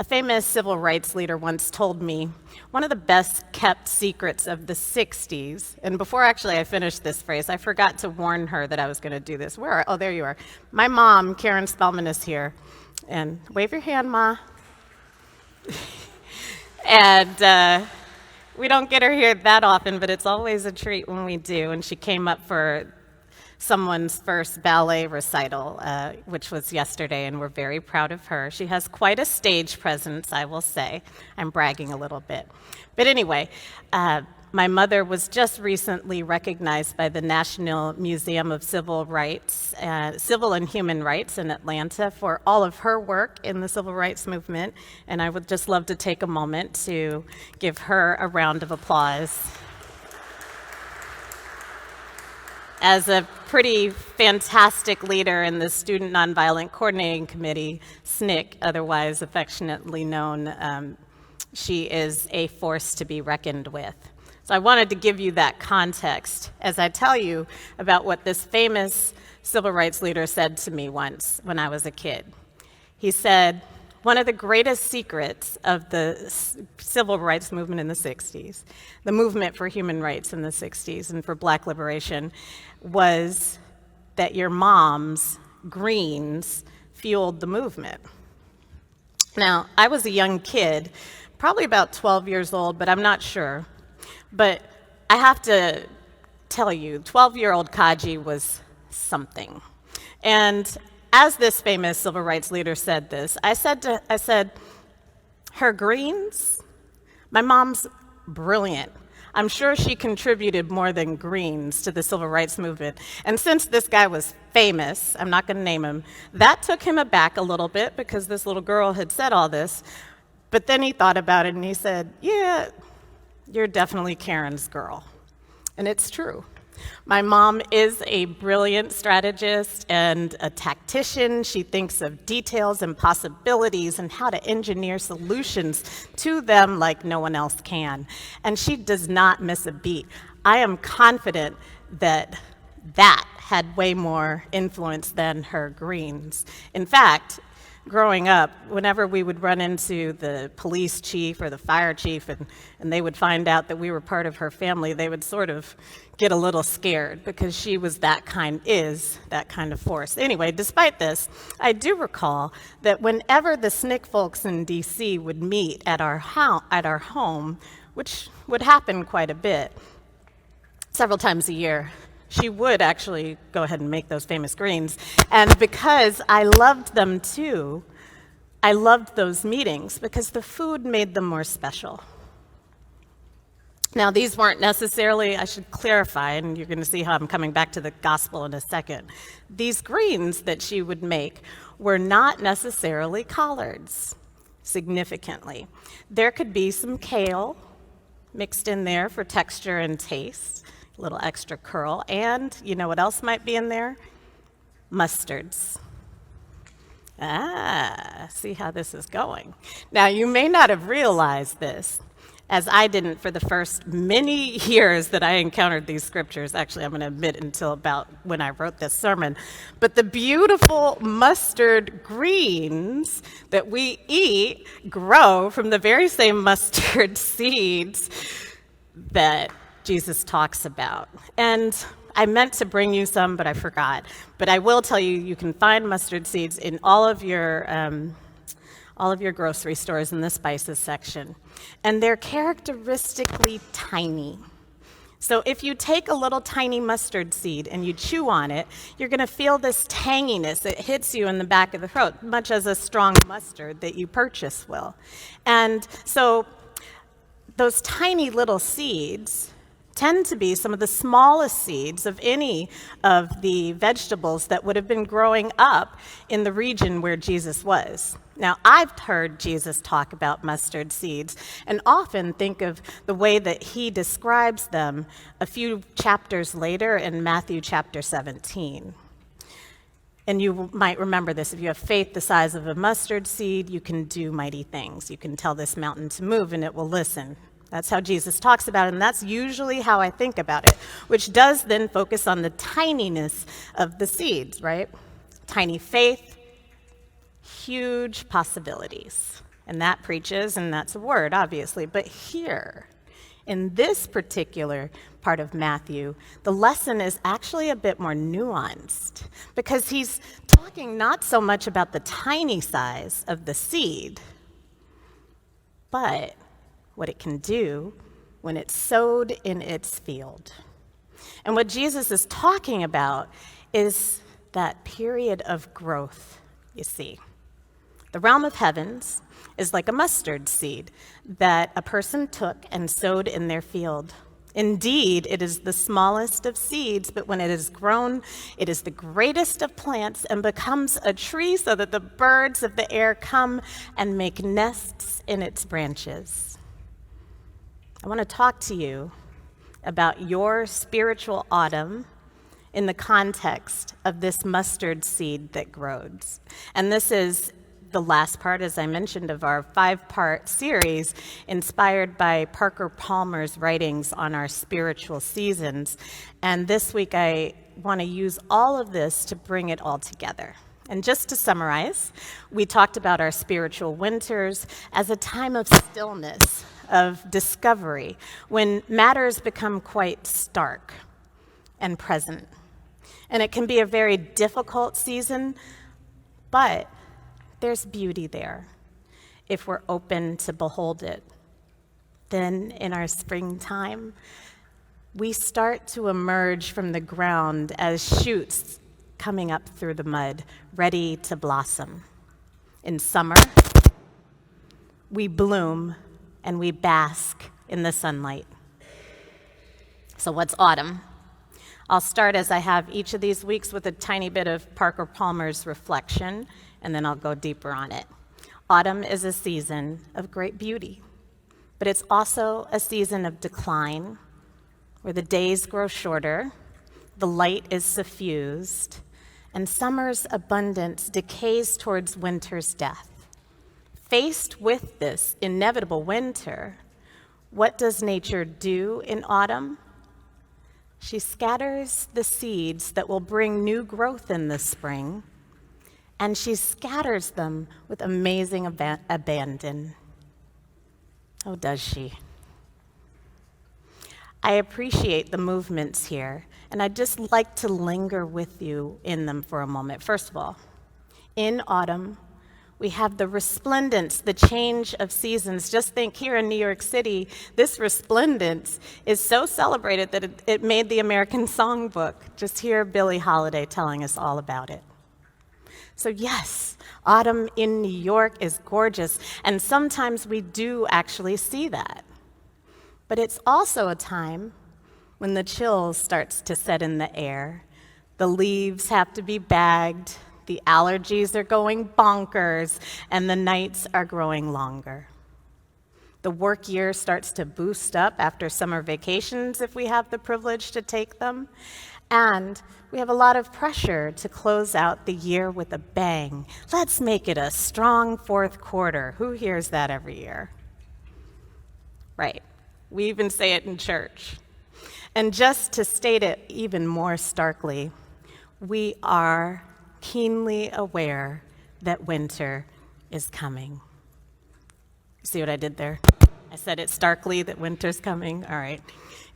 A famous civil rights leader once told me one of the best kept secrets of the 60s, and before actually I finished this phrase, I forgot to warn her that I was going to do this. Oh, there you are. My mom, Karen Spellman, is here. And wave your hand, Ma. And we don't get her here that often, but it's always a treat when we do. And she came up for someone's first ballet recital, which was yesterday, and we're very proud of her. She has quite a stage presence, I will say. I'm bragging a little bit. But anyway, my mother was just recently recognized by the National Museum of Civil and Human Rights in Atlanta for all of her work in the civil rights movement, and I would just love to take a moment to give her a round of applause. As a pretty fantastic leader in the Student Nonviolent Coordinating Committee, SNCC, otherwise affectionately known, she is a force to be reckoned with. So I wanted to give you that context as I tell you about what this famous civil rights leader said to me once when I was a kid. He said, one of the greatest secrets of the civil rights movement in the 60s, the movement for human rights in the 60s and for Black liberation, was that your mom's greens fueled the movement. Now, I was a young kid, probably about 12 years old, but I'm not sure. But I have to tell you, 12-year-old Kaji was something. And as this famous civil rights leader said this, I said, her greens, my mom's brilliant. I'm sure she contributed more than greens to the civil rights movement. And since this guy was famous, I'm not going to name him, that took him aback a little bit because this little girl had said all this. But then he thought about it and he said, yeah, you're definitely Karen's girl. And it's true. My mom is a brilliant strategist and a tactician. She thinks of details and possibilities and how to engineer solutions to them like no one else can. And she does not miss a beat. I am confident that had way more influence than her greens. In fact, growing up, whenever we would run into the police chief or the fire chief and they would find out that we were part of her family, they would sort of get a little scared because she was that kind of force. Anyway, despite this, I do recall that whenever the SNCC folks in DC would meet at our home, which would happen quite a bit, several times a year, she would actually go ahead and make those famous greens. And because I loved them too, I loved those meetings because the food made them more special. Now, these weren't necessarily, I should clarify, and you're going to see how I'm coming back to the gospel in a second. These greens that she would make were not necessarily collards, significantly. There could be some kale mixed in there for texture and taste, a little extra curl, and you know what else might be in there? Mustards. See how this is going. Now, you may not have realized this, as I didn't for the first many years that I encountered these scriptures. Actually, I'm going to admit until about when I wrote this sermon. But the beautiful mustard greens that we eat grow from the very same mustard seeds that Jesus talks about. And I meant to bring you some, but I forgot. But I will tell you, you can find mustard seeds in all of your grocery stores in the spices section. And they're characteristically tiny. So if you take a little tiny mustard seed and you chew on it, you're going to feel this tanginess that hits you in the back of the throat, much as a strong mustard that you purchase will. And so those tiny little seeds tend to be some of the smallest seeds of any of the vegetables that would have been growing up in the region where Jesus was. Now, I've heard Jesus talk about mustard seeds and often think of the way that he describes them a few chapters later in Matthew chapter 17. And you might remember this. If you have faith the size of a mustard seed, you can do mighty things. You can tell this mountain to move and it will listen. That's how Jesus talks about it, and that's usually how I think about it, which does then focus on the tininess of the seeds, right? Tiny faith, huge possibilities. And that preaches, and that's a word, obviously. But here, in this particular part of Matthew, the lesson is actually a bit more nuanced because he's talking not so much about the tiny size of the seed, but what it can do when it's sowed in its field. And what Jesus is talking about is that period of growth, you see. The realm of heavens is like a mustard seed that a person took and sowed in their field. Indeed, it is the smallest of seeds, but when it is grown, it is the greatest of plants and becomes a tree so that the birds of the air come and make nests in its branches. I want to talk to you about your spiritual autumn in the context of this mustard seed that grows. And this is the last part, as I mentioned, of our 5-part series inspired by Parker Palmer's writings on our spiritual seasons. And this week I want to use all of this to bring it all together. And just to summarize, we talked about our spiritual winters as a time of stillness, of discovery, when matters become quite stark and present. And it can be a very difficult season, but there's beauty there if we're open to behold it. Then in our springtime, we start to emerge from the ground as shoots coming up through the mud, ready to blossom. In summer, we bloom and we bask in the sunlight. So what's autumn? I'll start, as I have each of these weeks, with a tiny bit of Parker Palmer's reflection, and then I'll go deeper on it. Autumn is a season of great beauty, but it's also a season of decline, where the days grow shorter, the light is suffused, and summer's abundance decays towards winter's death. Faced with this inevitable winter, what does nature do in autumn? She scatters the seeds that will bring new growth in the spring, and she scatters them with amazing abandon. Oh, does she? I appreciate the movements here, and I'd just like to linger with you in them for a moment. First of all, in autumn, we have the resplendence, the change of seasons. Just think, here in New York City, this resplendence is so celebrated that it made the American Songbook. Just hear Billie Holiday telling us all about it. So yes, autumn in New York is gorgeous, and sometimes we do actually see that. But it's also a time when the chill starts to set in the air. The leaves have to be bagged, the allergies are going bonkers, and the nights are growing longer. The work year starts to boost up after summer vacations, if we have the privilege to take them. And we have a lot of pressure to close out the year with a bang. Let's make it a strong fourth quarter. Who hears that every year? Right. We even say it in church. And just to state it even more starkly, we are keenly aware that winter is coming. See what I did there? I said it starkly that winter's coming. All right.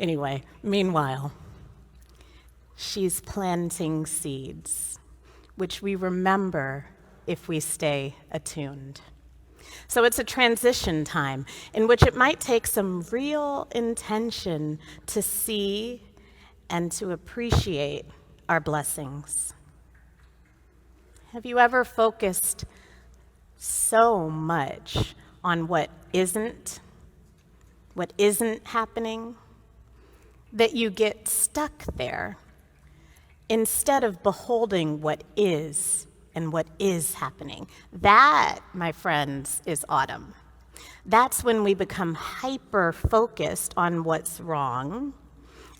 Anyway, meanwhile, she's planting seeds, which we remember if we stay attuned. So it's a transition time in which it might take some real intention to see and to appreciate our blessings. Have you ever focused so much on what isn't happening, that you get stuck there instead of beholding what is and what is happening? That, my friends, is autumn. That's when we become hyper-focused on what's wrong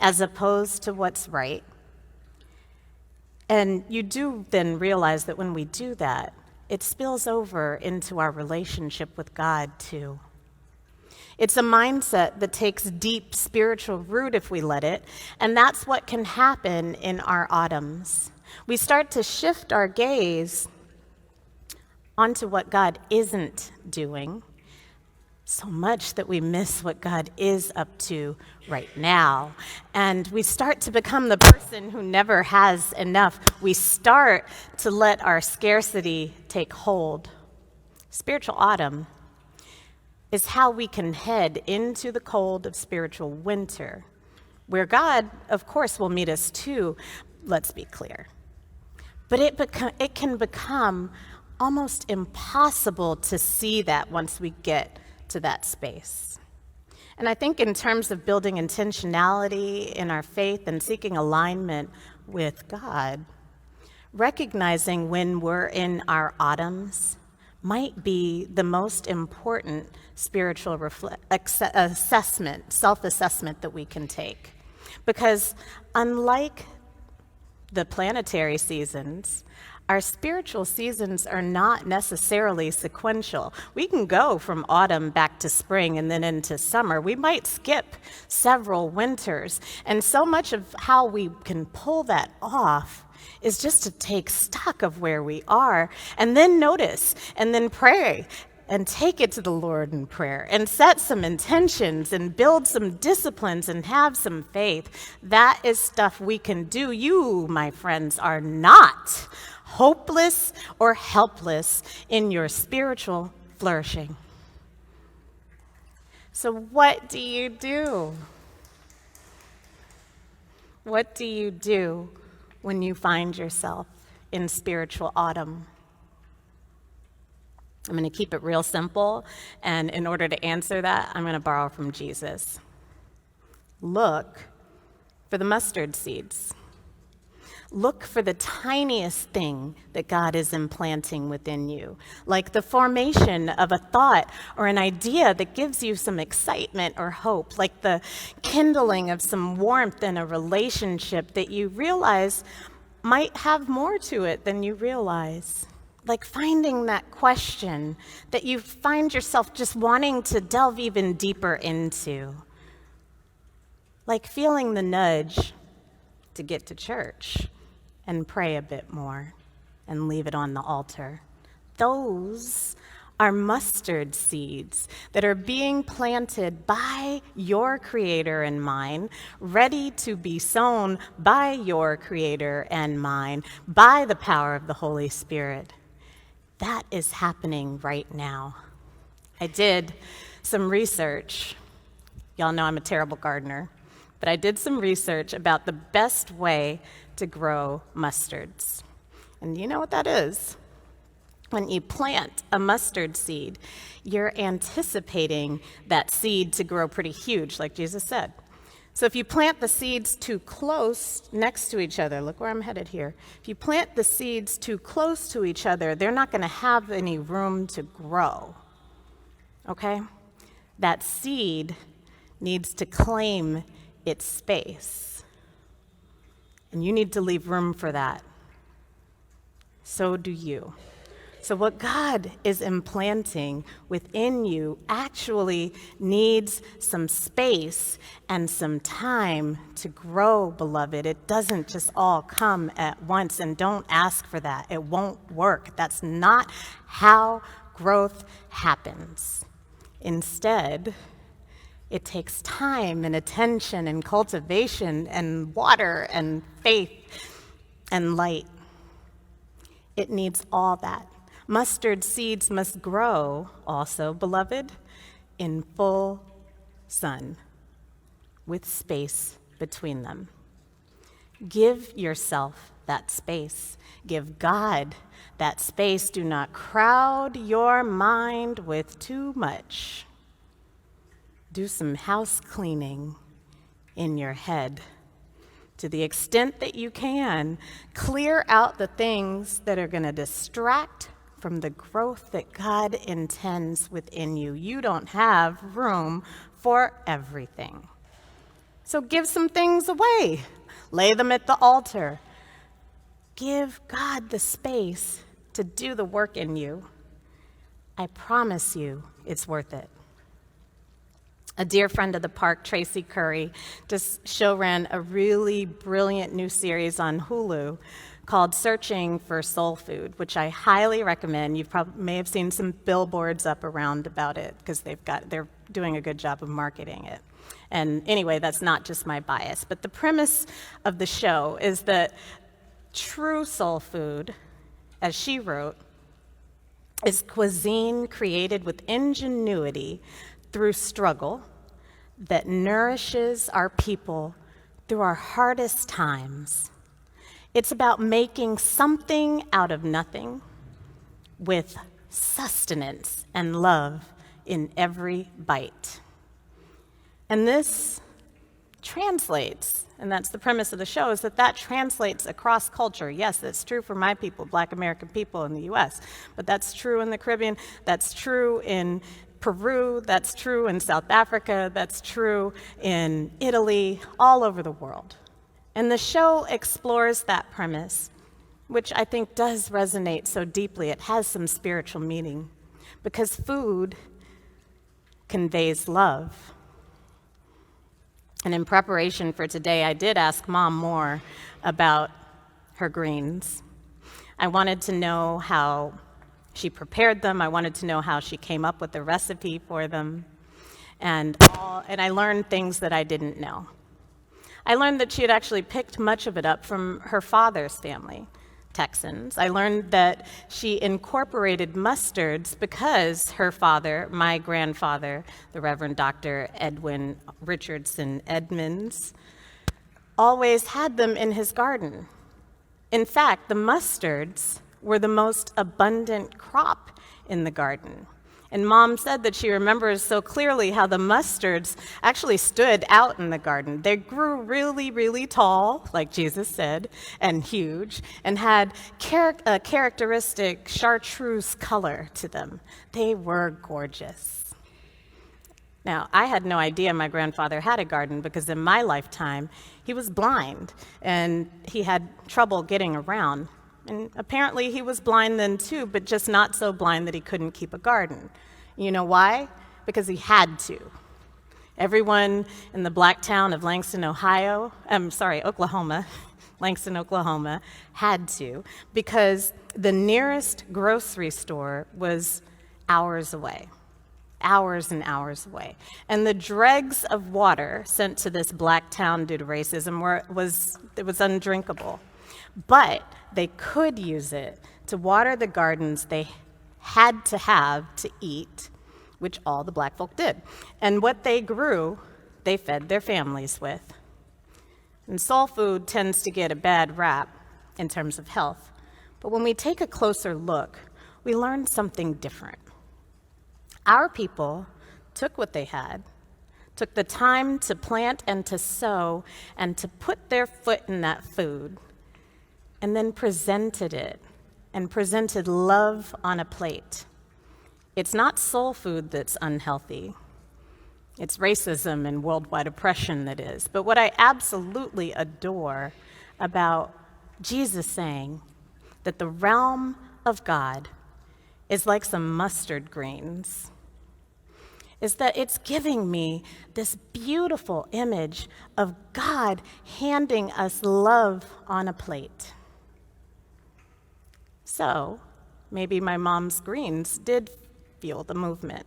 as opposed to what's right. And you do then realize that when we do that, it spills over into our relationship with God too. It's a mindset that takes deep spiritual root if we let it, and that's what can happen in our autumns. We start to shift our gaze onto what God isn't doing, so much that we miss what God is up to right now. And we start to become the person who never has enough. We start to let our scarcity take hold. Spiritual autumn is how we can head into the cold of spiritual winter, where God, of course, will meet us too, let's be clear. But it can become almost impossible to see that once we get to that space. And I think in terms of building intentionality in our faith and seeking alignment with God, recognizing when we're in our autumns might be the most important spiritual assessment, self-assessment that we can take. Because unlike the planetary seasons, our spiritual seasons are not necessarily sequential. We can go from autumn back to spring and then into summer. We might skip several winters. And so much of how we can pull that off is just to take stock of where we are and then notice and then pray and take it to the Lord in prayer and set some intentions and build some disciplines and have some faith. That is stuff we can do. You, my friends, are not hopeless or helpless in your spiritual flourishing. So what do you do? What do you do when you find yourself in spiritual autumn? I'm going to keep it real simple, and in order to answer that, I'm going to borrow from Jesus. Look for the mustard seeds. Look for the tiniest thing that God is implanting within you, like the formation of a thought or an idea that gives you some excitement or hope, like the kindling of some warmth in a relationship that you realize might have more to it than you realize. Like finding that question that you find yourself just wanting to delve even deeper into. Like feeling the nudge to get to church and pray a bit more and leave it on the altar. Those are mustard seeds that are being planted by your Creator and mine, ready to be sown by your Creator and mine, by the power of the Holy Spirit. That is happening right now. I did some research. Y'all know I'm a terrible gardener, but I did some research about the best way to grow mustards. And you know what that is? When you plant a mustard seed, you're anticipating that seed to grow pretty huge, like Jesus said. So if you plant the seeds too close next to each other, look where I'm headed here. If you plant the seeds too close to each other, they're not going to have any room to grow. Okay? That seed needs to claim its space. And you need to leave room for that. So do you. So what God is implanting within you actually needs some space and some time to grow, beloved. It doesn't just all come at once, and don't ask for that. It won't work. That's not how growth happens. Instead, it takes time and attention and cultivation and water and faith and light. It needs all that. Mustard seeds must grow also, beloved, in full sun with space between them. Give yourself that space. Give God that space. Do not crowd your mind with too much. Do some house cleaning in your head. To the extent that you can, clear out the things that are going to distract from the growth that God intends within you. You don't have room for everything. So give some things away. Lay them at the altar. Give God the space to do the work in you. I promise you it's worth it. A dear friend of the park, Tracy Curry, just show ran a really brilliant new series on Hulu called Searching for Soul Food, which I highly recommend. You may have seen some billboards up around about it because they're doing a good job of marketing it. And anyway, that's not just my bias, but the premise of the show is that true soul food, as she wrote, is cuisine created with ingenuity through struggle that nourishes our people through our hardest times. It's about making something out of nothing with sustenance and love in every bite. And this translates, and that's the premise of the show, is that translates across culture. Yes, that's true for my people, Black American people in the US, but that's true in the Caribbean, that's true in Peru, that's true in South Africa, that's true in Italy, all over the world. And the show explores that premise, which I think does resonate so deeply. It has some spiritual meaning, because food conveys love. And in preparation for today, I did ask Mom more about her greens. I wanted to know how she prepared them. I wanted to know how she came up with the recipe for them. And I learned things that I didn't know. I learned that she had actually picked much of it up from her father's family, Texans. I learned that she incorporated mustards because her father, my grandfather, the Reverend Dr. Edwin Richardson Edmonds, always had them in his garden. In fact, the mustards were the most abundant crop in the garden. And Mom said that she remembers so clearly how the mustards actually stood out in the garden. They grew really, really tall, like Jesus said, and huge, and had a characteristic chartreuse color to them. They were gorgeous. Now, I had no idea my grandfather had a garden because in my lifetime, he was blind and he had trouble getting around. And apparently he was blind then too, but just not so blind that he couldn't keep a garden. You know why? Because he had to. Everyone in the black town of Oklahoma, Langston, Oklahoma, had to, because the nearest grocery store was hours away. Hours and hours away. And the dregs of water sent to this black town due to racism was undrinkable. But they could use it to water the gardens they had to have to eat, which all the black folk did. And what they grew, they fed their families with. And soul food tends to get a bad rap in terms of health. But when we take a closer look, we learn something different. Our people took what they had, took the time to plant and to sow and to put their foot in that food, and then presented it, and presented love on a plate. It's not soul food that's unhealthy. It's racism and worldwide oppression that is. But what I absolutely adore about Jesus saying that the realm of God is like some mustard greens is that it's giving me this beautiful image of God handing us love on a plate. So maybe my mom's greens did fuel the movement,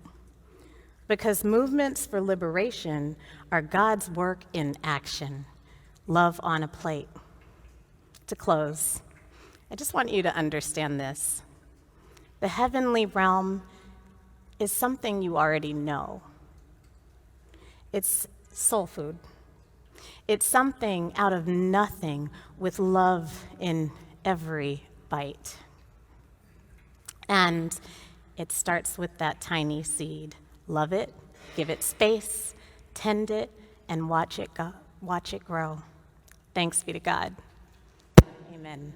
because movements for liberation are God's work in action, love on a plate. To close, I just want you to understand this. The heavenly realm is something you already know. It's soul food. It's something out of nothing with love in every bite. And it starts with that tiny seed. Love it, give it space, tend it, and watch it grow. Thanks be to God. Amen.